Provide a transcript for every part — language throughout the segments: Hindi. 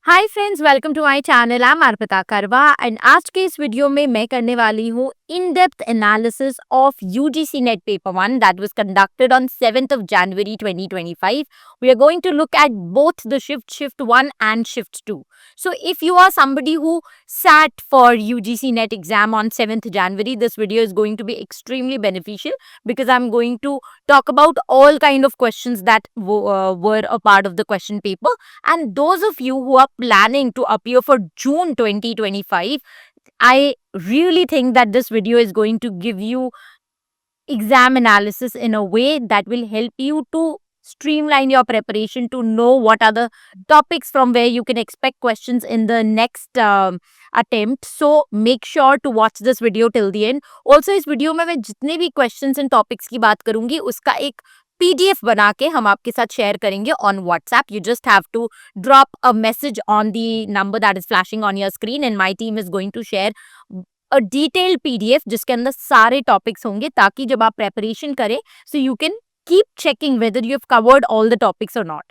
Hi friends, welcome to my channel. I am Arpita Karwa and आज के इस वीडियो में मैं करने वाली हूँ in depth analysis of UGC NET paper 1 that was conducted on 7th of January 2025. We are going to look at both the shift 1 and shift 2. So if you are somebody who sat for UGC net exam on 7th January, this video is going to be extremely beneficial because I'm going to talk about all kind of questions that were a part of the question paper. And those of you who are planning to appear for June 2025, I really think that this video is going to give you exam analysis in a way that will help you to streamline your preparation to know what are the topics from where you can expect questions in the next attempt. So make sure to watch this video till the end. Also इस वीडियो में मैं जितने भी questions and topics की बात करूंगी उसका एक PDF बना के हम आपके साथ शेयर करेंगे on WhatsApp. You just have to drop a message on the number that is flashing on your screen and my team is going to share a detailed PDF जिसके अंदर सारे टॉपिक्स होंगे ताकि जब आप प्रेपरेशन करें so you can keep checking whether you have covered all the topics और नॉट.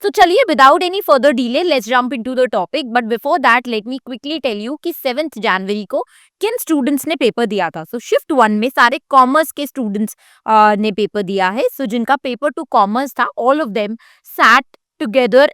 तो चलिए without any further delay let's jump into the topic. But before that let me quickly tell you कि 7th जनवरी को किन स्टूडेंट्स ने पेपर दिया था. सो शिफ्ट 1 में सारे कॉमर्स के स्टूडेंट्स ने पेपर दिया है. सो जिनका पेपर टू कॉमर्स था all of them set together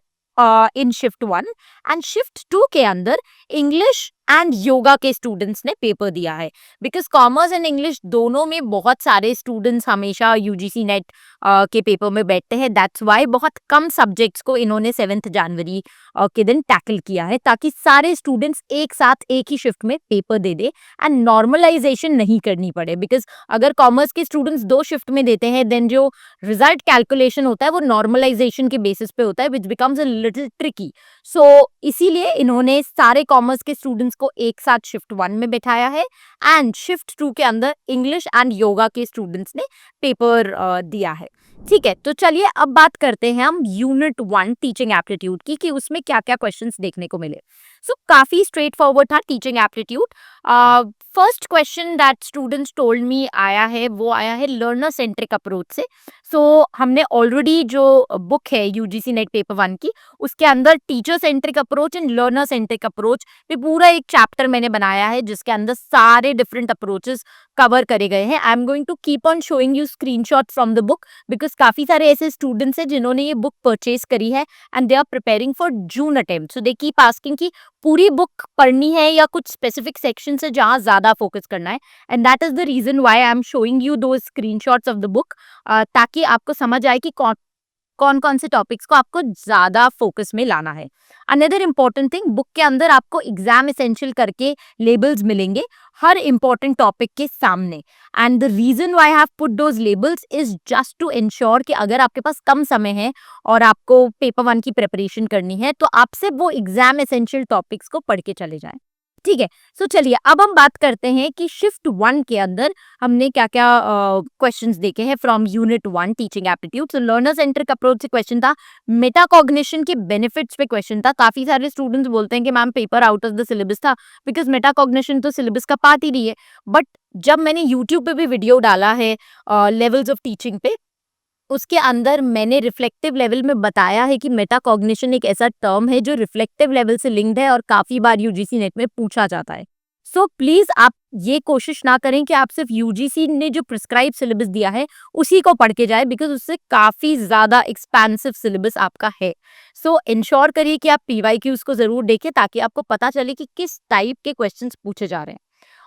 in shift 1 and shift 2 के अंदर इंग्लिश एंड योगा के स्टूडेंट्स ने पेपर दिया है. बिकॉज कॉमर्स एंड इंग्लिश दोनों में बहुत सारे स्टूडेंट्स हमेशा यूजीसी नेट के पेपर में बैठते हैं. दैट्स वाई बहुत कम सब्जेक्ट्स को इन्होंने 7th जनवरी के दिन टैकल किया है ताकि सारे स्टूडेंट्स एक साथ एक ही शिफ्ट में पेपर दे दे एंड नॉर्मलाइजेशन नहीं करनी पड़े. बिकॉज अगर कॉमर्स के स्टूडेंट्स 2 शिफ्ट में देते हैं देन जो रिजल्ट कैलकुलेशन होता है वो नॉर्मलाइजेशन के बेसिस पे होता है which becomes a little tricky. So इसीलिए इन्होंने सारे कॉमर्स के स्टूडेंट्स को एक साथ शिफ्ट 1 में बैठाया है एंड शिफ्ट 2 के अंदर इंग्लिश एंड योगा के स्टूडेंट्स ने पेपर दिया है. ठीक है, तो चलिए अब बात करते हैं हम यूनिट 1 टीचिंग एप्टीट्यूड की कि उसमें क्या क्या क्वेश्चंस देखने को मिले. सो काफी स्ट्रेट फॉरवर्ड था teaching aptitude. First question that students told me आया है वो आया है लर्नर सेंट्रिक अप्रोच से. सो हमने ऑलरेडी जो बुक है यूजीसी नेट पेपर 1 की उसके अंदर teacher centric approach and learner centric approach पे पूरा एक चैप्टर मैंने बनाया है जिसके अंदर सारे डिफरेंट अप्रोचेस कवर करे गए हैं. I am going to keep on showing you screenshot from the book because काफी सारे ऐसे स्टूडेंट्स हैं जिन्होंने ये बुक परचेज करी है and they are preparing for June attempt. So they keep asking कि पूरी बुक पढ़नी है या कुछ स्पेसिफिक सेक्शन से जहां ज्यादा फोकस करना है and that is the reason why I am showing you दो स्क्रीनशॉट्स ऑफ द बुक ताकि आपको समझ आए कि कौन कौन से टॉपिक्स को आपको ज्यादा फोकस में लाना है. अनदर इम्पॉर्टेंट थिंग, बुक के अंदर आपको एग्जाम एसेंशियल करके लेबल्स मिलेंगे हर इम्पॉर्टेंट टॉपिक के सामने and the reason why I have put those labels is just to ensure कि अगर आपके पास कम समय है और आपको पेपर 1 की प्रिपरेशन करनी है तो आपसे वो एग्जाम एसेंशियल टॉपिक्स को पढ़ के चले जाएं. ठीक है, सो चलिए अब हम बात करते हैं कि शिफ्ट 1 के अंदर हमने क्या क्या क्वेश्चंस देखे हैं from unit 1 teaching aptitude. So learner centric approach से क्वेश्चन था, मेटाकॉग्निशन के बेनिफिट्स पे क्वेश्चन था. काफी सारे स्टूडेंट्स बोलते हैं कि ma'am paper out of the syllabus था बिकॉज मेटाकॉग्निशन तो सिलेबस का पार्ट ही नहीं है. बट जब मैंने यूट्यूब पे भी वीडियो डाला है लेवल्स ऑफ टीचिंग पे उसके अंदर मैंने रिफ्लेक्टिव लेवल में बताया है कि मेटाकॉग्निशन एक ऐसा टर्म है जो रिफ्लेक्टिव लेवल से लिंक्ड है और काफी बार यूजीसी नेट में पूछा जाता है. सो प्लीज आप ये कोशिश ना करें कि आप सिर्फ यूजीसी ने जो प्रिस्क्राइब सिलेबस दिया है उसी को पढ़ के जाए बिकॉज उससे काफी ज्यादा एक्सपेंसिव सिलेबस आपका है. सो इंश्योर करिए कि आप पीवाईक्यूज को जरूर देखें ताकि आपको पता चले कि किस टाइप के क्वेश्चंस पूछे जा रहे हैं.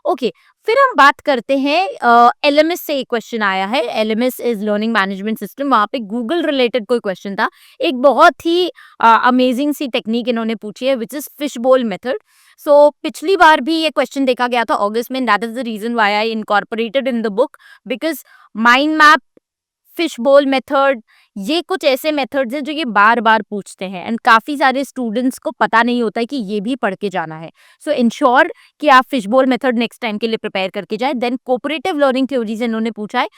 ओके फिर हम बात करते हैं एलएमएस से एक क्वेश्चन आया है. LMS is learning management system. वहां पे गूगल रिलेटेड कोई क्वेश्चन था. एक बहुत ही अमेजिंग सी टेक्निक इन्होंने पूछी है which is fish bowl method. सो पिछली बार भी ये क्वेश्चन देखा गया था अगस्त में. That is the reason why I incorporated in the book because mind map, fish bowl method, ये कुछ ऐसे मेथड्स हैं जो ये बार बार पूछते हैं एंड काफी सारे स्टूडेंट्स को पता नहीं होता है कि ये भी पढ़ के जाना है. सो इंश्योर कि आप fish bowl method next time के लिए प्रिपेयर करके जाए. देन कोऑपरेटिव लर्निंग थ्योरी से इन्होंने पूछा है.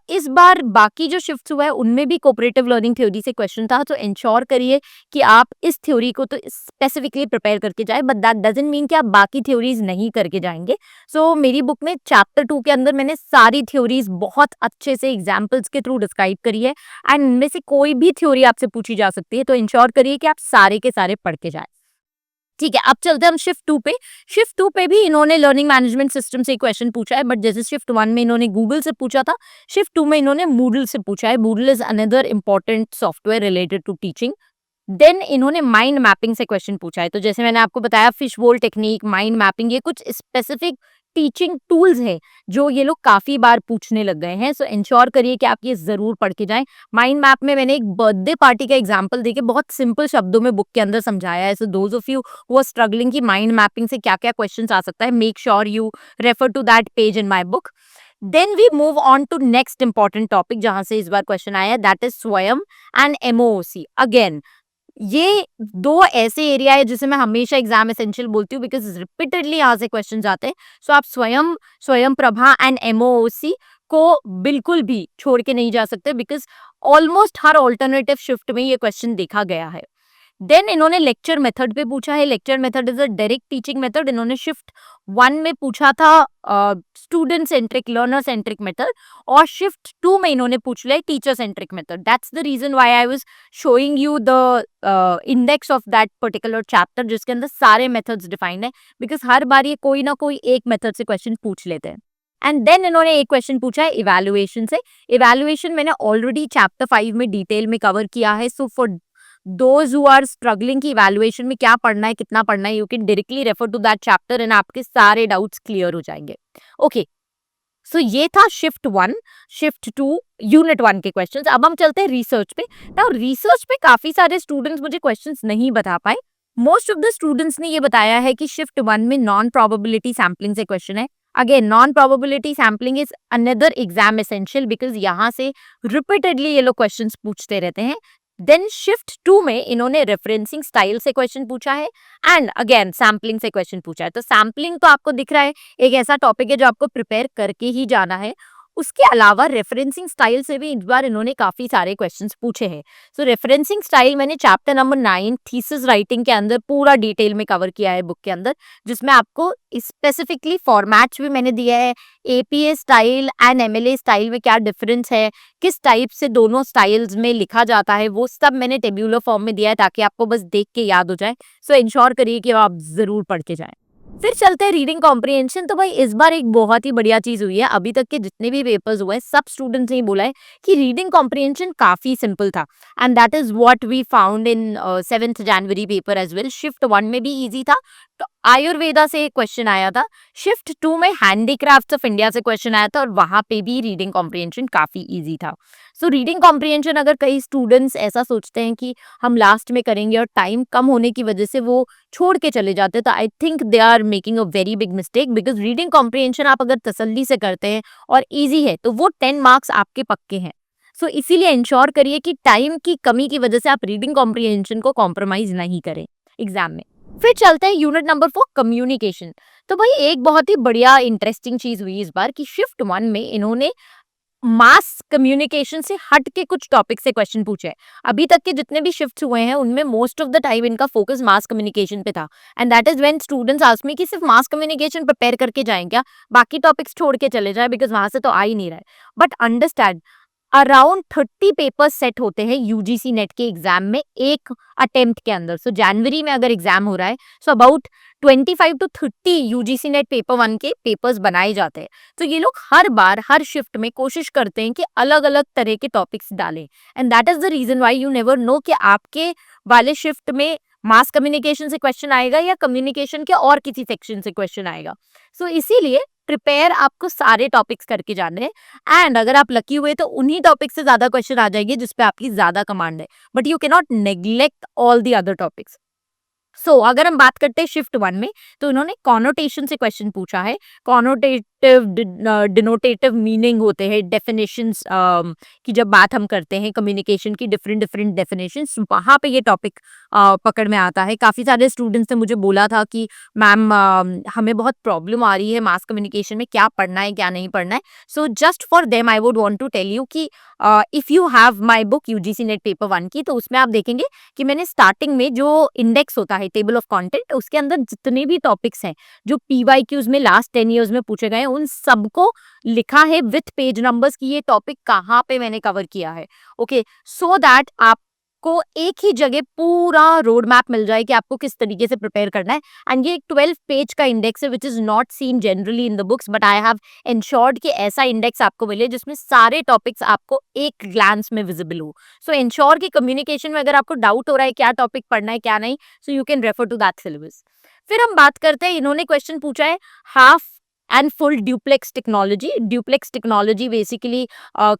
इस बार बाकी जो शिफ्ट हुआ है उनमें भी कोऑपरेटिव लर्निंग थ्योरी से क्वेश्चन था. तो इंश्योर करिए कि आप इस थ्योरी को तो स्पेसिफिकली प्रिपेयर करके जाए बट दैट डजंट मीन कि आप बाकी थ्योरीज नहीं करके जाएंगे. सो मेरी बुक में चैप्टर 2 के अंदर मैंने सारी थ्योरीज बहुत अच्छे से एग्जाम्पल्स के थ्रू डिस्क्राइब करी है एंड इनमें से कोई भी थ्योरी आपसे पूछी जा सकती है. तो इंश्योर करिए कि आप सारे के सारे पढ़ के जाए. ठीक है, अब चलते हैं हम शिफ्ट 2 पे। शिफ्ट 2 पे भी इन्होंने लर्निंग मैनेजमेंट सिस्टम से क्वेश्चन पूछा है, बट जैसे शिफ्ट 1 में इन्होंने गूगल से पूछा था, शिफ्ट 2 में इन्होंने मूडल से पूछा है। Moodle is another important software related to teaching. Then इन्होंने माइंड मैपिंग से क्वेश्चन पूछा है। तो जैसे मैंने आपको बताया, फिश बोल टेक्निक, माइंड मैपिंग, ये कुछ स्पेसिफिक टीचिंग टूल्स हैं जो ये लोग काफी बार पूछने लग गए हैं। सो इंश्योर करिए कि आप ये जरूर पढ़ के जाएं। माइंड मैप में मैंने एक बर्थडे पार्टी का एग्जांपल देके बहुत सिंपल शब्दों में बुक के अंदर समझाया है। So those of you who are struggling कि माइंड मैपिंग से क्या क्या क्वेश्चन आ सकता है, make sure you refer to that page in my book. Then we move on to next important topic जहां से इस बार क्वेश्चन आया है, दैट इज स्वयं एंड एमओओसी। अगेन ये दो ऐसे एरिया है जिसे मैं हमेशा एग्जाम एसेंशियल बोलती हूँ, बिकॉज रिपीटेडली यहाँ से क्वेश्चन आते हैं। सो आप स्वयं, स्वयं प्रभा एंड एमओओसी को बिल्कुल भी छोड़ के नहीं जा सकते, because almost her alternative shift में ये क्वेश्चन देखा गया है। देन इन्होंने लेक्चर मेथड पे पूछा है। Lecture method is a direct teaching method. इन्होंने शिफ्ट 1 में पूछा था student centric, learner centric method, और शिफ्ट 2 में इन्होंने पूछ लिया teacher centric method. That's the reason why I was showing you the index of that particular chapter, जिसके अंदर सारे मेथड्स डिफाइंड है, बिकॉज हर बार ये कोई ना कोई एक मेथड से क्वेश्चन पूछ लेते हैं। एंड देन इन्होंने एक क्वेश्चन पूछा है इवैल्यूएशन से। इवैल्यूएशन मैंने ऑलरेडी चैप्टर 5 में डिटेल में कवर किया है। So for those who are struggling की इवैल्यूएशन में क्या पढ़ना है, कितना पढ़ना है, you can directly refer to that chapter and आपके सारे डाउट्स क्लियर हो जाएंगे। ओके, सो ये था शिफ्ट 1, शिफ्ट 2, यूनिट 1 के क्वेश्चंस। अब हम चलते हैं रिसर्च पे। नाउ रिसर्च पे काफी सारे स्टूडेंट्स मुझे क्वेश्चंस नहीं बता पाए। मोस्ट ऑफ द स्टूडेंट्स ने ये बताया है कि शिफ्ट 1 में नॉन प्रोबेबिलिटी सैम्पलिंग से क्वेश्चन है। Again non probability sampling is another exam essential, because यहाँ से रिपीटेडली ये लोग क्वेश्चंस पूछते रहते हैं। देन शिफ्ट 2 में इन्होंने रेफरेंसिंग स्टाइल से क्वेश्चन पूछा है एंड अगेन सैम्पलिंग से क्वेश्चन पूछा है। तो सैम्पलिंग तो आपको दिख रहा है एक ऐसा टॉपिक है जो आपको प्रिपेयर करके ही जाना है। उसके अलावा रेफरेंसिंग स्टाइल से भी इस बार इन्होंने काफी सारे क्वेश्चंस पूछे हैं। सो रेफरेंसिंग स्टाइल मैंने चैप्टर नंबर 9 थीसिस राइटिंग के अंदर पूरा डिटेल में कवर किया है बुक के अंदर, जिसमें आपको स्पेसिफिकली फॉर्मेट्स भी मैंने दिया है, APA style and MLA style में क्या डिफरेंस है, किस टाइप से दोनों स्टाइल्स में लिखा जाता है, वो सब मैंने टेब्यूलर फॉर्म में दिया है ताकि आपको बस देख के याद हो जाए। सो इंश्योर करिए कि आप जरूर पढ़ के जाएं। फिर चलते हैं रीडिंग कॉम्प्रिहेंशन। तो भाई इस बार एक बहुत ही बढ़िया चीज हुई है। अभी तक के जितने भी पेपर्स हुए हैं सब स्टूडेंट्स ने बोला है कि रीडिंग कॉम्प्रिहेंशन काफी सिंपल था, and that is what we found in 7th January paper as well. Shift 1 में भी इजी था, तो आयुर्वेदा से एक क्वेश्चन आया था। शिफ्ट 2 में हैंडीक्राफ्ट्स ऑफ इंडिया से क्वेश्चन आया था, और वहां पे भी रीडिंग कॉम्प्रिहेंशन काफी इजी था। सो रीडिंग कॉम्प्रिहेंशन अगर कई स्टूडेंट्स ऐसा सोचते हैं कि हम लास्ट में करेंगे और टाइम कम होने की वजह से वो छोड़ के चले जाते हैं, तो I think they are making a very big mistake, because reading comprehension आप अगर तसल्ली से करते हैं और इजी है तो वो 10 मार्क्स आपके पक्के हैं। सो इसीलिए इंश्योर करिए कि टाइम की कमी की वजह से आप रीडिंग कॉम्प्रिहेंशन को कॉम्प्रोमाइज नहीं करें एग्जाम में। फिर चलते हैं यूनिट नंबर 4 कम्युनिकेशन। तो भाई एक बहुत ही बढ़िया इंटरेस्टिंग चीज हुई इस बार कि शिफ्ट 1 में इन्होंने मास कम्युनिकेशन से हट के कुछ टॉपिक से क्वेश्चन पूछे हैं। अभी तक के जितने भी शिफ्ट्स हुए हैं उनमें मोस्ट ऑफ द टाइम इनका फोकस मास कम्युनिकेशन पे था, and that is when students ask me कि सिर्फ मास कम्युनिकेशन प्रिपेयर करके जाएं क्या, बाकी टॉपिक्स छोड़ के चले जाए, बिकॉज वहां से तो आ ही नहीं रहा है। But understand, around 30 papers set होते हैं यूजीसी नेट के एग्जाम में एक अटेम्प्ट के अंदर। सो जनवरी में अगर एग्जाम हो रहा है, so about 25 to 30 UGC NET paper 1 के पेपर्स बनाए जाते हैं। तो ये लोग हर बार हर शिफ्ट में कोशिश करते हैं कि अलग अलग तरह के टॉपिक्स डालें, and that is the reason why you never know कि आपके वाले शिफ्ट में मास कम्युनिकेशन से क्वेश्चन आएगा या कम्युनिकेशन के और किसी सेक्शन से क्वेश्चन आएगा। सो इसीलिए प्रिपेयर आपको सारे टॉपिक्स करके जाने हैं, एंड अगर आप लकी हुए तो उन्हीं टॉपिक से ज्यादा क्वेश्चन आ जाएंगे जिसपे आपकी ज्यादा कमांड है, but you can not neglect all the other topics. So अगर हम बात करते हैं शिफ्ट 1 में, तो इन्होंने कॉनोटेशन से क्वेश्चन पूछा है। कॉनोटेटिव, डिनोटेटिव मीनिंग होते हैं, डेफिनेशंस की जब बात हम करते हैं कम्युनिकेशन की, डिफरेंट डिफरेंट डेफिनेशंस, वहां पे ये टॉपिक पकड़ में आता है। काफी सारे स्टूडेंट्स ने मुझे बोला था कि मैम हमें बहुत प्रॉब्लम आ रही है मास कम्युनिकेशन में, क्या पढ़ना है क्या नहीं पढ़ना है। So just for them I would want to tell you कि if you have my book UGC NET paper 1 की, तो उसमें आप देखेंगे कि मैंने स्टार्टिंग में जो इंडेक्स होता है टेबल ऑफ कंटेंट, उसके अंदर जितने भी टॉपिक्स हैं जो पीवाईक्यूज में लास्ट 10 इयर्स में पूछे गए हैं, उन सबको लिखा है विथ पेज नंबर्स की ये टॉपिक कहाँ पे मैंने कवर किया है। ओके, सो दैट आप आपको एक ही जगह पूरा रोड मैप मिल जाए कि आपको किस तरीके से प्रिपेयर करना है। एंड ये एक 12 पेज का इंडेक्स है विच is not seen generally in the books, but I have insured कि ऐसा इंडेक्स आपको मिले जिसमें सारे टॉपिक्स आपको एक ग्लांस में विजिबल हो। सो इंश्योर कि कम्युनिकेशन में अगर आपको डाउट हो रहा है क्या टॉपिक पढ़ना है क्या नहीं, so you can refer to that syllabus. फिर हम बात करते हैं, इन्होंने क्वेश्चन पूछा है half and full duplex technology. Duplex technology basically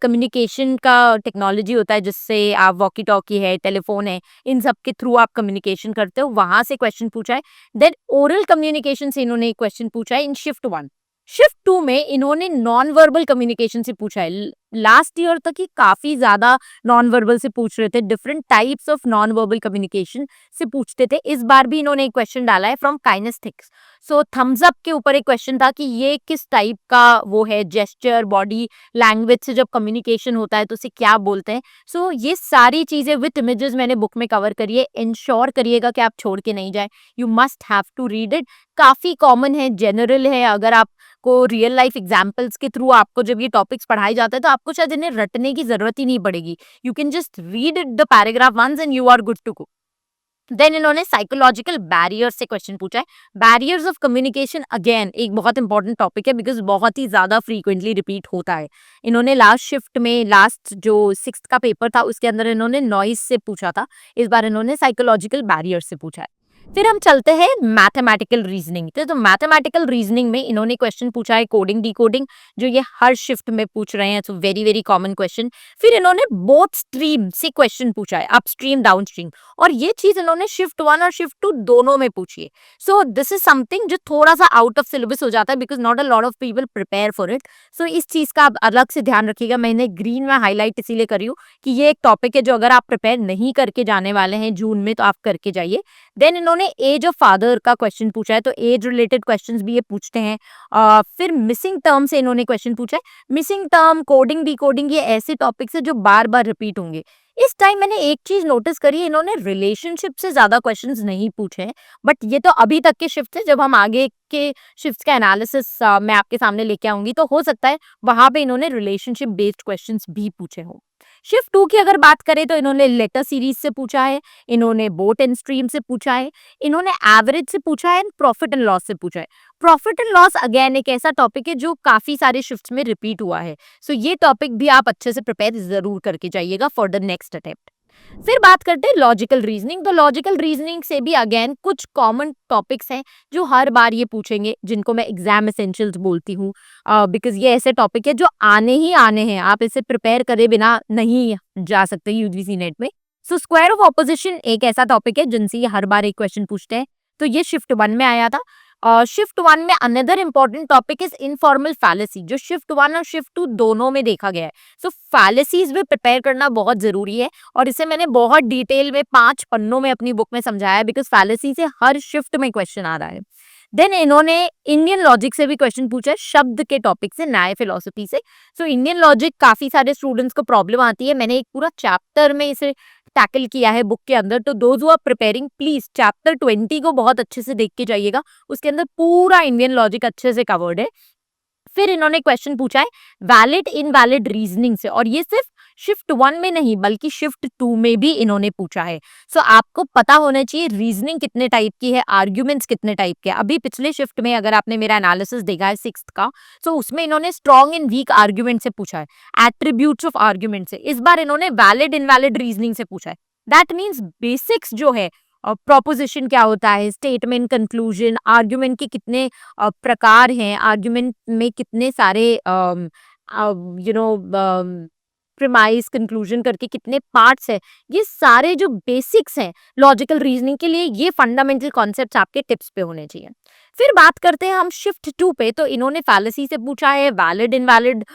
communication का टेक्नोलॉजी होता है जिससे आप वॉकी टॉकी है, टेलीफोन है, इन सब के थ्रू आप कम्युनिकेशन करते हो, वहां से क्वेश्चन पूछा है। देन ओरल कम्युनिकेशन से इन्होंने एक क्वेश्चन पूछा है इन शिफ्ट 1। शिफ्ट 2 में इन्होंने नॉन वर्बल कम्युनिकेशन से पूछा है। लास्ट ईयर तक ही काफी ज्यादा नॉन वर्बल से पूछ रहे थे, different types of non verbal communication से पूछते थे। इस बार भी इन्होंने एक क्वेश्चन डाला है फ्रॉम काइनेस्थेटिक्स। सो थम्स अप के ऊपर एक क्वेश्चन था कि ये किस टाइप का वो है, जेस्चर, बॉडी लैंग्वेज से जब कम्युनिकेशन होता है तो उसे क्या बोलते हैं। सो ये सारी चीजें विद इमेजेस मैंने बुक में कवर करी है। इंश्योर करिएगा कि आप छोड़ के नहीं जाए, you must have to read it. काफी कॉमन है, जनरल है, अगर आपको रियल लाइफ एग्जाम्पल्स के थ्रू आपको जब ये टॉपिक्स पढ़ाए जाते हैं तो आपको शायद इन्हें रटने की जरूरत ही नहीं पड़ेगी। You can just read it the paragraph once and you are good to go. Then इन्होंने साइकोलॉजिकल बैरियर्स से क्वेश्चन पूछा है। बैरियर्स ऑफ कम्युनिकेशन अगेन एक बहुत इंपॉर्टेंट टॉपिक है बिकॉज बहुत ही ज्यादा फ्रीक्वेंटली रिपीट होता है। इन्होंने लास्ट शिफ्ट में, लास्ट जो 6th का पेपर था उसके अंदर इन्होंने नॉइज से पूछा था, इस बार इन्होंने साइकोलॉजिकल बैरियर्स से पूछा है। फिर हम चलते हैं मैथमेटिकल रीजनिंग। तो मैथमेटिकल रीजनिंग में इन्होंने क्वेश्चन पूछा है कोडिंग डिकोडिंग, जो ये हर शिफ्ट में पूछ रहे हैं, so very very common question. फिर इन्होंने बोथ स्ट्रीम से क्वेश्चन पूछा है, अपस्ट्रीम डाउनस्ट्रीम, और ये चीज इन्होंने शिफ्ट 1 और शिफ्ट 2 दोनों में पूछी है। सो दिस इज समथिंग जो थोड़ा सा आउट ऑफ सिलेबस हो जाता है because not a lot of people prepare for it. So इस चीज का आप अलग से ध्यान रखिएगा। मैंने ग्रीन में हाईलाइट इसीलिए करी हूँ कि ये एक टॉपिक है जो अगर आप प्रिपेयर नहीं करके जाने वाले हैं जून में तो आप करके जाइए। देन इन्होंने एज ऑफ फादर का क्वेश्चन पूछा है, तो एज रिलेटेड क्वेश्चंस भी ये पूछते हैं। फिर मिसिंग टर्म से इन्होंने क्वेश्चन पूछा है। मिसिंग टर्म, कोडिंग डिकोडिंग, ये ऐसे टॉपिक्स है जो बार बार रिपीट होंगे। इस टाइम मैंने एक चीज नोटिस करी है, इन्होंने रिलेशनशिप से ज्यादा क्वेश्चंस नहीं पूछे हैं, बट ये तो अभी तक के शिफ्ट है। जब हम आगे के शिफ्ट का एनालिसिस मैं आपके सामने लेके आऊंगी तो हो सकता है वहां पे इन्होंने रिलेशनशिप बेस्ड क्वेश्चंस भी पूछे हो। शिफ्ट 2 की अगर बात करें तो इन्होंने लेटर सीरीज से पूछा है, इन्होंने बोट एंड स्ट्रीम से पूछा है, इन्होंने एवरेज से पूछा है, प्रॉफिट एंड लॉस से पूछा है। प्रॉफिट एंड लॉस अगेन एक ऐसा टॉपिक है जो काफी सारे शिफ्ट्स में रिपीट हुआ है। सो ये टॉपिक भी आप अच्छे से प्रिपेयर जरूर करके जाइएगा फॉर द नेक्स्ट अटेम्प्ट। फिर बात करते हैं लॉजिकल रीजनिंग। तो लॉजिकल रीजनिंग से भी अगेन कुछ कॉमन टॉपिक्स हैं जो हर बार ये पूछेंगे, जिनको मैं एग्जाम एसेंशियल्स बोलती हूँ, बिकॉज ये ऐसे टॉपिक है जो आने ही आने हैं, आप इसे प्रिपेयर करे बिना नहीं जा सकते यूजीसी नेट में। सो स्क्वायर ऑफ ऑपोजिशन एक ऐसा टॉपिक है जिनसे ये हर बार एक क्वेश्चन पूछते हैं, तो ये शिफ्ट 1 में आया था। शिफ्ट 1 में another important topic is informal fallacy, जो शिफ्ट 1 और शिफ्ट 2 दोनों में देखा गया है। सो फैलेसीज भी प्रिपेयर करना बहुत जरूरी है, और इसे मैंने बहुत डिटेल में 5 पन्नों में अपनी बुक में समझाया है बिकॉज फैलेसी से हर शिफ्ट में क्वेश्चन आ रहा है। देन इन्होंने इंडियन लॉजिक से भी क्वेश्चन पूछा है, शब्द के टॉपिक से, न्याय फिलोसफी से। सो इंडियन लॉजिक काफी सारे स्टूडेंट्स को प्रॉब्लम आती है, मैंने एक पूरा चैप्टर में इसे टैकल किया है बुक के अंदर। तो those who are preparing please chapter 20 को बहुत अच्छे से देख के जाइएगा, उसके अंदर पूरा इंडियन लॉजिक अच्छे से कवर्ड है। फिर इन्होंने क्वेश्चन पूछा है वैलिड इनवैलिड रीजनिंग से, और ये सिर्फ शिफ्ट 1 में नहीं बल्कि शिफ्ट 2 में भी इन्होंने पूछा है। सो आपको पता होना चाहिए रीजनिंग कितने टाइप की है, आर्ग्यूमेंट्स कितने टाइप के। अभी पिछले शिफ्ट में अगर आपने मेरा एनालिसिस देखा है 6th का, सो उसमें इन्होंने स्ट्रॉन्ग एंड वीक आर्ग्यूमेंट से पूछा है, एट्रीब्यूट्स ऑफ आर्ग्यूमेंट से। इस बार इन्होंने वैलिड इनवैलिड रीजनिंग से पूछा है। दैट मीन्स बेसिक्स जो है, प्रोपोजिशन क्या होता है, स्टेटमेंट, कंक्लूजन, आर्ग्यूमेंट के कितने प्रकार हैं, आर्ग्यूमेंट में कितने सारे प्रीमाइस, कंक्लूजन करके कितने पार्ट्स हैं, ये सारे जो बेसिक्स हैं लॉजिकल रीजनिंग के लिए, ये फंडामेंटल कॉन्सेप्ट्स आपके टिप्स पे होने चाहिए। फिर बात करते हैं हम शिफ्ट 2 पे, तो इन्होंने फैलेसी से पूछा है, वैलिड इनवैलिड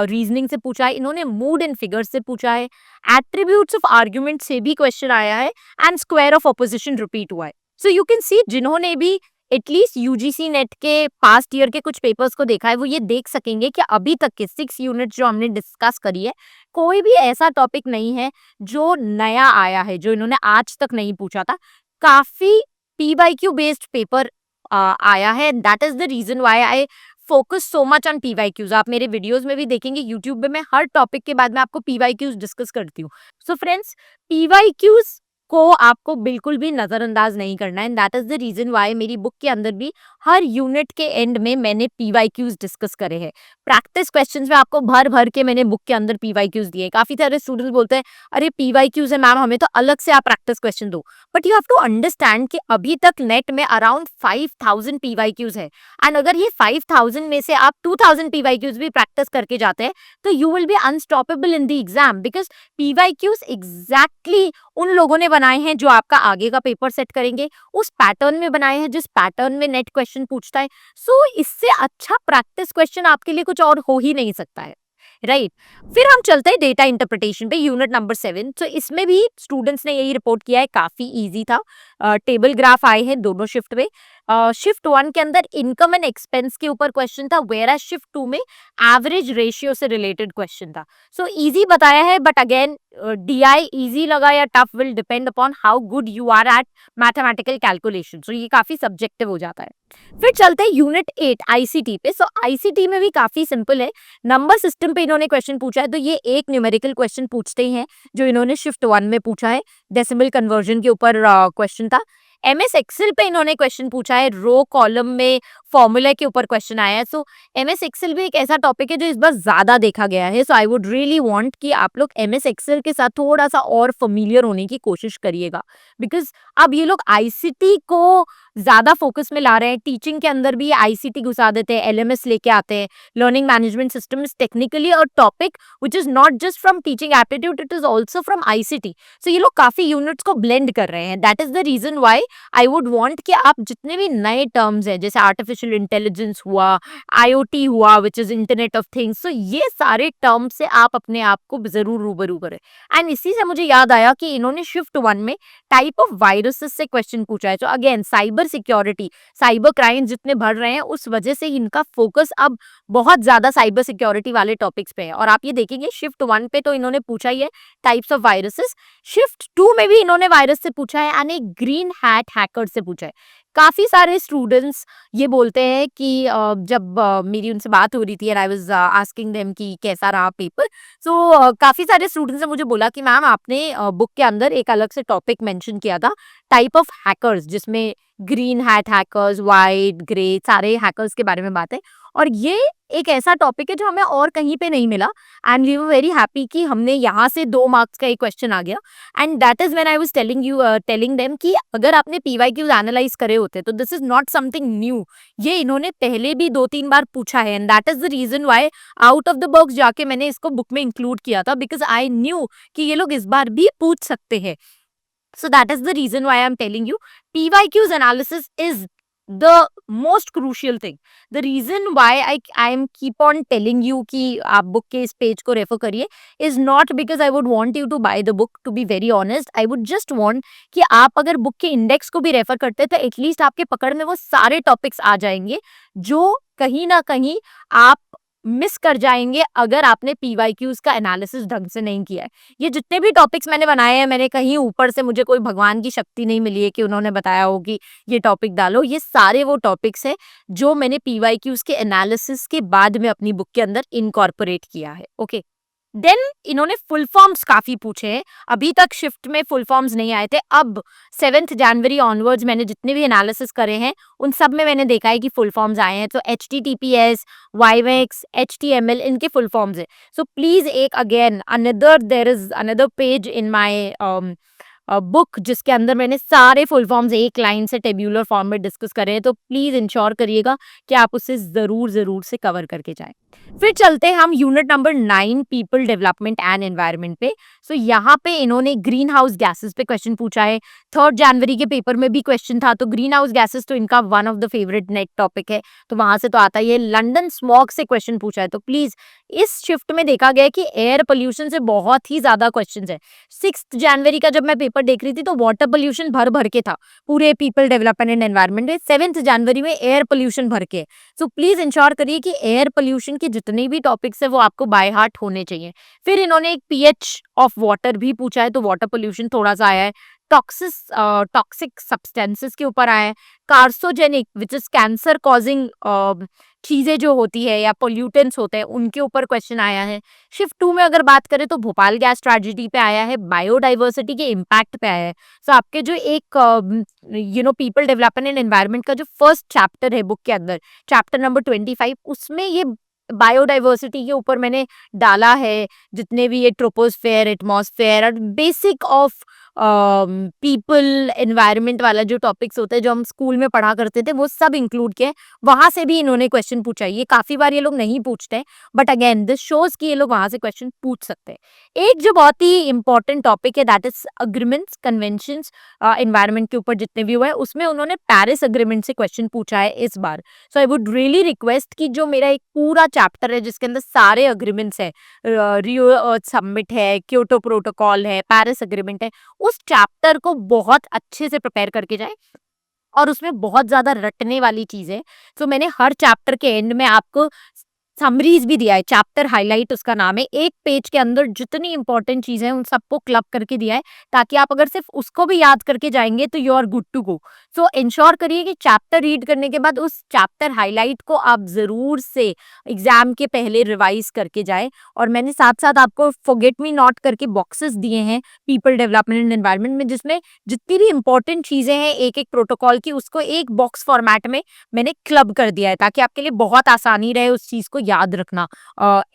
रीजनिंग से पूछा है, इन्होंने मूड एंड फिगर्स से पूछा है, एट्रीब्यूट्स ऑफ आर्ग्यूमेंट से भी क्वेश्चन आया है, and square of opposition repeat हुआ है। सो यू कैन सी जिन्होंने भी एटलीस्ट यूजीसी नेट के पास्ट ईयर के कुछ पेपर्स को देखा है वो ये देख सकेंगे कि अभी तक के 6 यूनिट जो हमने डिस्कस करी है, कोई भी ऐसा टॉपिक नहीं है जो नया आया है, जो इन्होंने आज तक नहीं पूछा था। काफी PYQ बेस्ड पेपर आया है, that is the reason why I focus so much on PYQs. आप मेरे वीडियोस में भी देखेंगे, यूट्यूब पे मैं हर टॉपिक के बाद में आपको PYQs डिस्कस करती हूँ. सो फ्रेंड्स, PYQs को आपको बिल्कुल भी नजरअंदाज नहीं करना है. And that is the reason why मेरी बुक के अंदर भी हर यूनिट के एंड में मैंने PYQs डिस्कस करे हैं. प्रैक्टिस क्वेश्चंस में आपको भर भर के मैंने बुक के अंदर PYQs दिए. काफी सारे स्टूडेंट्स बोलते हैं अरे PYQs है मैम, हमें तो अलग से आप प्रैक्टिस क्वेश्चन दो. But you have to understand कि अभी तक नेट में अराउंड 5000 PYQs है. एंड अगर ये 5000 में से आप 2000 PYQs भी प्रैक्टिस करके जाते हैं तो you will be unstoppable in the exam. Because PYQs exactly उन लोगों ने बनाए हैं जो आपका आगे का पेपर सेट करेंगे, उस पैटर्न में बनाए हैं जिस पैटर्न में नेट क्वेश्चन पूछता है. सो इससे अच्छा प्रैक्टिस क्वेश्चन आपके लिए कुछ और हो ही नहीं सकता है, राइट. फिर हम चलते हैं डेटा इंटरप्रिटेशन पे, यूनिट नंबर 7. तो इसमें भी स्टूडेंट्स ने यही रिपोर्ट किया है, काफी इजी था. टेबल ग्राफ आए हैं दोनों शिफ्ट में. शिफ्ट 1 के अंदर इनकम एंड एक्सपेंस के ऊपर क्वेश्चन था, वेयर एज शिफ्ट 2 में एवरेज रेशियो से रिलेटेड क्वेश्चन था. सो इजी बताया है, बट अगेन DI इजी लगा या tough will depend upon how good you are at mathematical calculation. So ये काफी सब्जेक्टिव हो जाता है. फिर चलते हैं यूनिट 8 ICT पे. सो ICT में भी काफी सिंपल है. नंबर सिस्टम पे इन्होंने क्वेश्चन पूछा है, तो ये एक न्यूमेरिकल क्वेश्चन पूछते ही हैं जो इन्होंने शिफ्ट 1 में पूछा है. डेसिमल कन्वर्जन के ऊपर क्वेश्चन था. MS एक्सेल पे इन्होंने क्वेश्चन पूछा है, रो कॉलम में फॉर्मूला के ऊपर क्वेश्चन आया है. सो MS एक्सेल भी एक ऐसा टॉपिक है जो इस बार ज्यादा देखा गया है. सो आई वुड रियली वांट कि आप लोग MS एक्सेल के साथ थोड़ा सा और फेमिलियर होने की कोशिश करिएगा. बिकॉज अब ये लोग ICT को ज्यादा फोकस में ला रहे हैं. टीचिंग के अंदर भी ICT घुसा देते हैं, LMS लेके आते हैं. Learning management system is technically a topic which is not just from teaching aptitude, it is also from ICT. So ये लोग काफी यूनिट्स को ब्लेंड कर रहे हैं. That is the reason why I would want कि आप जितने भी नए टर्म्स हैं, जैसे आर्टिफिशियल इंटेलिजेंस हुआ, IoT हुआ which is internet of things, so ये सारे टर्म से आप अपने आप को जरूर रूबरू करें. एंड इसी से मुझे याद आया कि इन्होंने शिफ्ट 1 में टाइप ऑफ वायरसेस से क्वेश्चन पूछा है. तो again cyber security, cyber crime जितने बढ़ रहे हैं उस वजह से इनका फोकस अब बहुत ज्यादा साइबर सिक्योरिटी वाले टॉपिक्स पे है. और आप ये देखेंगे शिफ्ट 1 पे तो इन्होंने पूछा ही है टाइप्स ऑफ वायरसेस. शिफ्ट 2 में भी इन्होंने वायरस से पूछा है एंड एक ग्रीन हैट हैकर से पूछा है. काफी सारे स्टूडेंट्स ये बोलते हैं कि जब मेरी उनसे बात हो रही थी and I was asking them कि कैसा रहा पेपर. सो काफी सारे स्टूडेंट्स ने मुझे बोला कि मैम आपने बुक के अंदर एक अलग से टॉपिक मेंशन किया था, टाइप ऑफ हैकर्स, जिसमें green hat hackers, white, grey, सारे हैकर्स के बारे में बात है. और ये एक ऐसा टॉपिक है जो हमें और कहीं पे नहीं मिला. And we were very happy कि हमने यहाँ से 2 मार्क्स का एक क्वेश्चन आ गया. And that is when I was telling them कि अगर आपने PYQs एनालाइज करे होते तो this is not something new. ये इन्होंने पहले भी 2-3 बार पूछा है. And that is the reason why out of the box जाके मैंने इसको बुक में इंक्लूड किया था, बिकॉज आई न्यू कि ये लोग इस बार भी पूछ सकते हैं. So that is the reason why I'm telling you PYQs analysis is the most crucial thing. The reason why I am keep on telling you कि आप बुक के इस पेज को रेफर करिए is not because I would want you to buy the book. To be very honest, I would just want कि आप अगर बुक के इंडेक्स को भी रेफर करते तो एटलीस्ट आपके पकड़ में वो सारे टॉपिक्स आ जाएंगे जो कहीं ना कहीं आप मिस कर जाएंगे अगर आपने PYQs का एनालिसिस ढंग से नहीं किया है. ये जितने भी टॉपिक्स मैंने बनाए हैं, मैंने कहीं ऊपर से, मुझे कोई भगवान की शक्ति नहीं मिली है कि उन्होंने बताया हो कि ये टॉपिक डालो. ये सारे वो टॉपिक्स हैं जो मैंने PYQs के एनालिसिस के बाद में अपनी बुक के अंदर इनकॉर्पोरेट किया है. ओके. देन इन्होंने फुल फॉर्म्स काफी पूछे हैं. अभी तक शिफ्ट में फुल फॉर्म्स नहीं आए थे. अब 7 जनवरी ऑनवर्ड्स मैंने जितने भी एनालिसिस करे हैं उन सब में मैंने देखा है कि फुल फॉर्म्स आए हैं. तो HTTPS, YMX, HTML इनके फुल फॉर्म्स है. सो प्लीज एक again there is another page in my book जिसके अंदर मैंने सारे फुल फॉर्म्स एक लाइन से टेब्यूलर फॉर्म में डिस्कस करे हैं. तो प्लीज इंश्योर करिएगा कि आप उसे जरूर से कवर करके जाएं. फिर चलते हैं हम unit number 9 people development and environment पे. सो यहाँ पे इन्होंने ग्रीन हाउस गैसेस पे क्वेश्चन पूछा है. 3 जनवरी के पेपर में भी क्वेश्चन था. तो ग्रीन हाउस गैसेस तो इनका one of the favourite net topic है, तो वहां से तो आता ही है. लंदन स्मॉग से क्वेश्चन पूछा है. तो प्लीज इस शिफ्ट में देखा गया कि एयर पोल्यूशन से बहुत ही ज्यादा क्वेश्चन है. 6 जनवरी का जब मैं पेपर देख रही थी तो वाटर पोल्यूशन भर के था पूरे पीपल डेवलपमेंट एंड एनवायरनमेंट में. 7 जनवरी में एयर पोल्यूशन भर के. सो प्लीज इंश्योर करिए कि एयर पोल्यूशन के जितने भी टॉपिक्स है वो आपको बाय हार्ट होने चाहिए. फिर इन्होंने एक pH ऑफ वाटर भी पूछा है, तो वाटर पोल्यूशन थोड़ा सा आया है. टॉक्सिक सब्सटेंसेस के ऊपर आया है, carcinogenic which is cancer causing चीजें जो होती है या पोल्यूटेंट्स होते हैं उनके ऊपर क्वेश्चन आया है। शिफ्ट 2 में अगर बात करें तो भोपाल गैस ट्रेजेडी पे आया है, बायोडाइवर्सिटी के इम्पैक्ट पे आया है। सो आपके जो एक पीपल डेवलपमेंट एंड एनवायरनमेंट का जो फर्स्ट चैप्टर है बुक के अंदर, चैप्टर नंबर 25, उसमें ये बायोडाइवर्सिटी के ऊपर मैंने डाला है, जितने भी ये ट्रोपोस्फेयर, एटमॉस्फेयर और बेसिक ऑफ पीपल एनवायरनमेंट वाला जो टॉपिक्स होते हैं जो हम स्कूल में पढ़ा करते थे वो सब इंक्लूड किए। वहां से भी इन्होंने क्वेश्चन पूछा है। ये काफी बार ये लोग नहीं पूछते हैं, बट अगेन दिस शोज कि ये लोग वहां से क्वेश्चन पूछ सकते हैं। एक जो बहुत ही इंपॉर्टेंट टॉपिक है that is agreements, conventions, environment के ऊपर जितने भी हुए हैं उसमें उन्होंने पेरिस अग्रीमेंट से क्वेश्चन पूछा है इस बार। सो आई वुड रियली रिक्वेस्ट कि जो मेरा एक पूरा चैप्टर है जिसके अंदर सारे अग्रीमेंट्स है, रियो अर्थ समिट है, क्योटो प्रोटोकॉल है, पेरिस अग्रीमेंट है, उस चैप्टर को बहुत अच्छे से प्रिपेयर करके जाए और उसमें बहुत ज्यादा रटने वाली चीज है। तो मैंने हर चैप्टर के एंड में आपको समरीज भी दिया है, चैप्टर हाईलाइट उसका नाम है। एक पेज के अंदर जितनी इंपॉर्टेंट चीजें हैं उन सबको क्लब करके दिया है, ताकि आप अगर सिर्फ उसको भी याद करके जाएंगे तो you are good to go. So ensure करिए कि चैप्टर रीड करने के बाद उस चैप्टर हाईलाइट को आप जरूर से एग्जाम के पहले रिवाइज करके जाए। और मैंने साथ साथ आपको फॉरगेट मी नॉट करके बॉक्सेस दिए हैं पीपल डेवलपमेंट एंड एनवायरनमेंट में, जिसमें जितनी भी इंपॉर्टेंट चीजें हैं एक एक प्रोटोकॉल की, उसको एक बॉक्स फॉर्मेट में मैंने क्लब कर दिया है, ताकि आपके लिए बहुत आसानी रहे उस चीज को याद रखना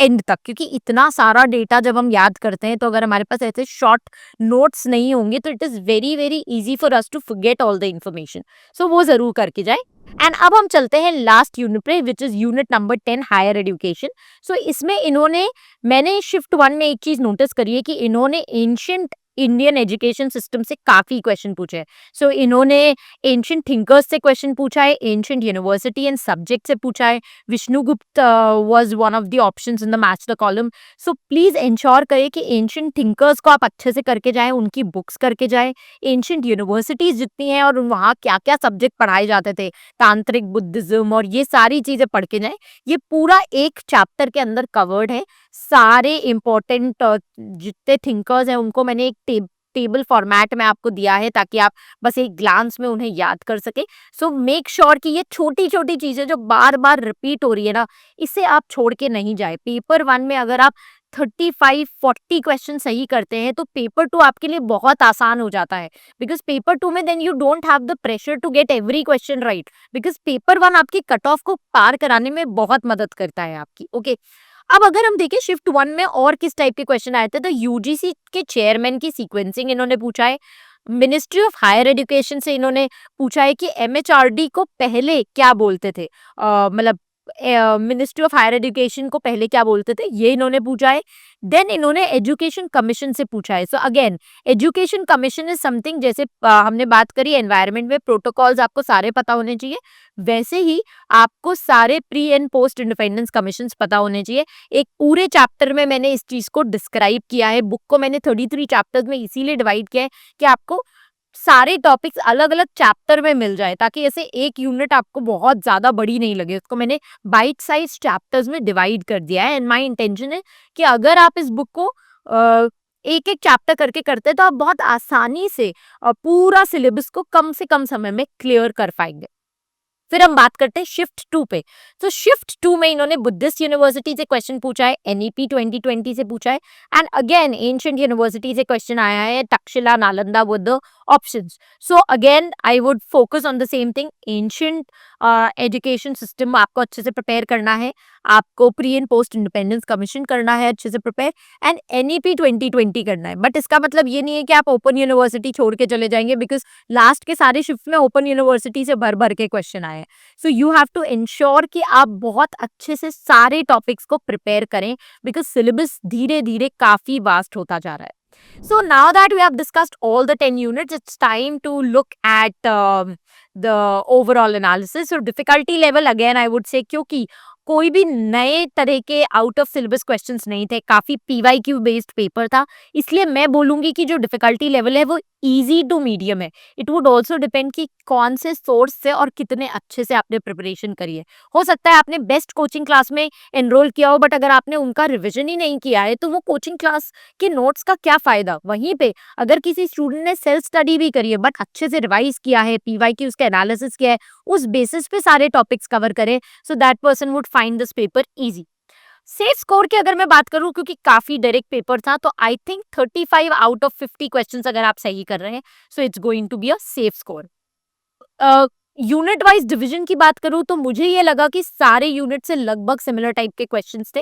एंड तक। क्योंकि इतना सारा डेटा जब हम याद करते हैं तो अगर हमारे पास ऐसे शॉर्ट नोट्स नहीं होंगे तो it is very very easy for us to forget all the information. So वो जरूर करके जाए। एंड अब हम चलते हैं लास्ट यूनिट पे, which is unit number 10, higher education. So इसमें मैंने शिफ्ट 1 में एक चीज नोटिस करी है कि इन्होंने एंशियंट इंडियन एजुकेशन सिस्टम से काफी क्वेश्चन पूछे हैं। सो इन्होंने एंशियंट थिंकर्स से क्वेश्चन पूछा है, एंशियंट यूनिवर्सिटी एंड सब्जेक्ट से पूछा है, Vishnugupta was one of the options in the match the column. So please ensure करें कि एंशियंट थिंकर्स को आप अच्छे से करके जाएं, उनकी बुक्स करके जाएं, एंशियंट यूनिवर्सिटीज जितनी हैं और वहाँ क्या क्या सब्जेक्ट पढ़ाए जाते थे, तांत्रिक, बुद्धिज्म और ये सारी चीजें पढ़ के जाएं। ये पूरा एक चैप्टर के अंदर कवर्ड है। सारे इंपॉर्टेंट जितने थिंकर्स हैं उनको मैंने एक टेबल फॉर्मेट में आपको दिया है, ताकि आप बस एक ग्लांस में उन्हें याद कर सके। सो मेक श्योर कि ये छोटी छोटी चीजें जो बार बार रिपीट हो रही है ना, इसे आप छोड़ के नहीं जाए। पेपर 1 में अगर आप 35-40 क्वेश्चन सही करते हैं तो पेपर 2 आपके लिए बहुत आसान हो जाता है। बिकॉज पेपर 2 में then you don't have the pressure to get every question right, because paper 1 आपकी कट ऑफ को पार कराने में बहुत मदद करता है आपकी। ओके अब अगर हम देखें शिफ्ट 1 में और किस टाइप के क्वेश्चन आए थे, तो यूजीसी के चेयरमैन की सीक्वेंसिंग इन्होंने पूछा है। मिनिस्ट्री ऑफ हायर एजुकेशन से इन्होंने पूछा है कि एमएचआरडी को पहले क्या बोलते थे, मतलब मिनिस्ट्री ऑफ हायर एजुकेशन को पहले क्या बोलते थे, ये इन्होंने पूछा है। देन इन्होंने एजुकेशन कमीशन से पूछा है। So again education commission is something, जैसे हमने बात करी एनवायरनमेंट में प्रोटोकॉल्स आपको सारे पता होने चाहिए, वैसे ही आपको सारे pre and post independence commissions पता होने चाहिए। एक पूरे चैप्टर में मैंने इस चीज को डिस्क्राइब किया है। बुक को मैंने 33 चैप्टर्स में इसीलिए डिवाइड किया है कि आपको सारे टॉपिक्स अलग अलग चैप्टर में मिल जाए, ताकि ऐसे एक यूनिट आपको बहुत ज्यादा बड़ी नहीं लगे। उसको मैंने बाइट साइज चैप्टर्स में डिवाइड कर दिया है। एंड माय इंटेंशन है कि अगर आप इस बुक को एक एक चैप्टर करके करते हैं तो आप बहुत आसानी से पूरा सिलेबस को कम से कम समय में क्लियर कर पाएंगे। फिर हम बात करते हैं शिफ्ट 2 पे। तो शिफ्ट 2 में इन्होंने बुद्धिस्ट यूनिवर्सिटी से क्वेश्चन पूछा है, एनईपी 2020 से पूछा है, एंड अगेन एंशिएंट यूनिवर्सिटी से क्वेश्चन आया है, Takshashila, Nalanda, Buddha options. So again I would focus on the same thing. Ancient education system आपको अच्छे से प्रिपेयर करना है, आपको pre and post independence commission करना है अच्छे से प्रिपेयर, एंड एनईपी 2020 करना है। बट इसका मतलब ये नहीं है कि आप ओपन यूनिवर्सिटी छोड़ के चले जाएंगे, बिकॉज लास्ट के सारे शिफ्ट में ओपन यूनिवर्सिटी से भर भर के क्वेश्चन आए हैं। So you have to ensure कि आप बहुत अच्छे से सारे टॉपिक्स को प्रिपेयर करें, बिकॉज सिलेबस धीरे धीरे काफी वास्ट होता जा रहा है। So now that we have discussed all the 10 units, it's time to look at the overall analysis. So difficulty level again I would say, क्योंकि कोई भी नए तरह के आउट ऑफ सिलेबस क्वेश्चंस नहीं थे, काफ़ी पीवाईक्यू बेस्ड पेपर था, इसलिए मैं बोलूँगी कि जो डिफ़िकल्टी लेवल है वो ईज़ी टू मीडियम है। इट वुड ऑल्सो डिपेंड कि कौन से सोर्स से और कितने अच्छे से आपने प्रिपरेशन करी है। हो सकता है आपने बेस्ट कोचिंग क्लास में एनरोल किया हो, बट अगर आपने उनका रिविज़न ही नहीं किया है, तो वो कोचिंग क्लास के नोट्स का क्या फ़ायदा? वहीं पे अगर किसी स्टूडेंट ने सेल्फ स्टडी भी करी है बट अच्छे से रिवाइज़ किया है, पीवाईक्यूज़ का एनालिसिस किया है, उस बेसिस पे सारे टॉपिक्स कवर करे, so that person would find this paper easy. Safe score की अगर मैं बात करूं, क्योंकि काफी डायरेक्ट पेपर था, तो I think 35 out of 50 questions अगर आप सही कर रहे हैं, so it's going to be a safe score. Unit wise division की बात करूं तो मुझे ये लगा कि सारे यूनिट से लगभग सिमिलर टाइप के क्वेश्चंस थे,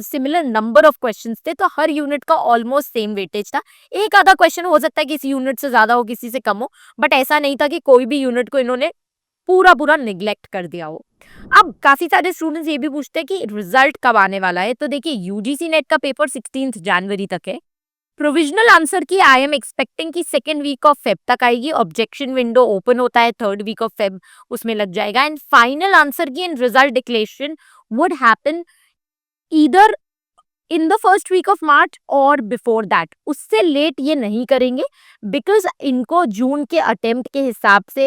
सिमिलर नंबर ऑफ क्वेश्चंस थे, तो हर यूनिट का ऑलमोस्ट सेम वेटेज था। एक आधा क्वेश्चन हो सकता है किसी यूनिट से ज्यादा हो, किसी से कम हो, बट ऐसा नहीं था कि कोई भी यूनिट को इन्होंने पूरा पूरा निग्लेक्ट कर दिया हो। अब काफी सारे स्टूडेंट्स ये भी पूछते हैं कि रिजल्ट कब आने वाला है, तो देखिए यूजीसी नेट का पेपर 16 जनवरी तक है। प्रोविजनल आंसर की आई एम एक्सपेक्टिंग कि सेकेंड वीक ऑफ फेब तक आएगी। ऑब्जेक्शन विंडो ओपन होता है थर्ड वीक ऑफ फेब, उसमें लग जाएगा। एंड final answer key and result declaration would happen either in the first week of March और बिफोर दैट, उससे लेट ये नहीं करेंगे, बिकॉज इनको जून के अटेम्प्ट के हिसाब से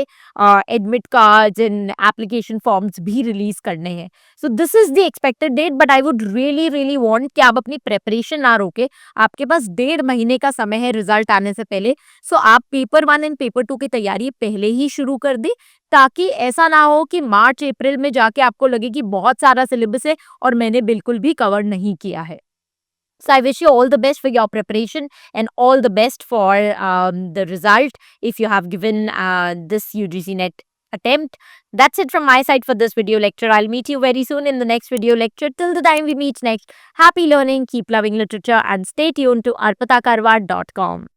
admit cards and application forms भी रिलीज करने हैं। So this is the expected date, but I would really really want कि आप अपनी प्रेपरेशन ना रोके। आपके पास 1.5 महीने का समय है रिजल्ट आने से पहले, सो आप पेपर 1 एंड पेपर 2 की तैयारी पहले ही शुरू कर दें, ताकि ऐसा ना हो कि मार्च अप्रैल में जाके आपको लगे कि बहुत सारा सिलेबस है और मैंने बिल्कुल भी कवर नहीं किया है। So I wish you all the best for your preparation and all the best for the result if you have given this UGC NET attempt. That's it from my side for this video lecture. I'll meet you very soon in the next video lecture. Till the time we meet next, happy learning, keep loving literature, and stay tuned to arpatakarwar.com.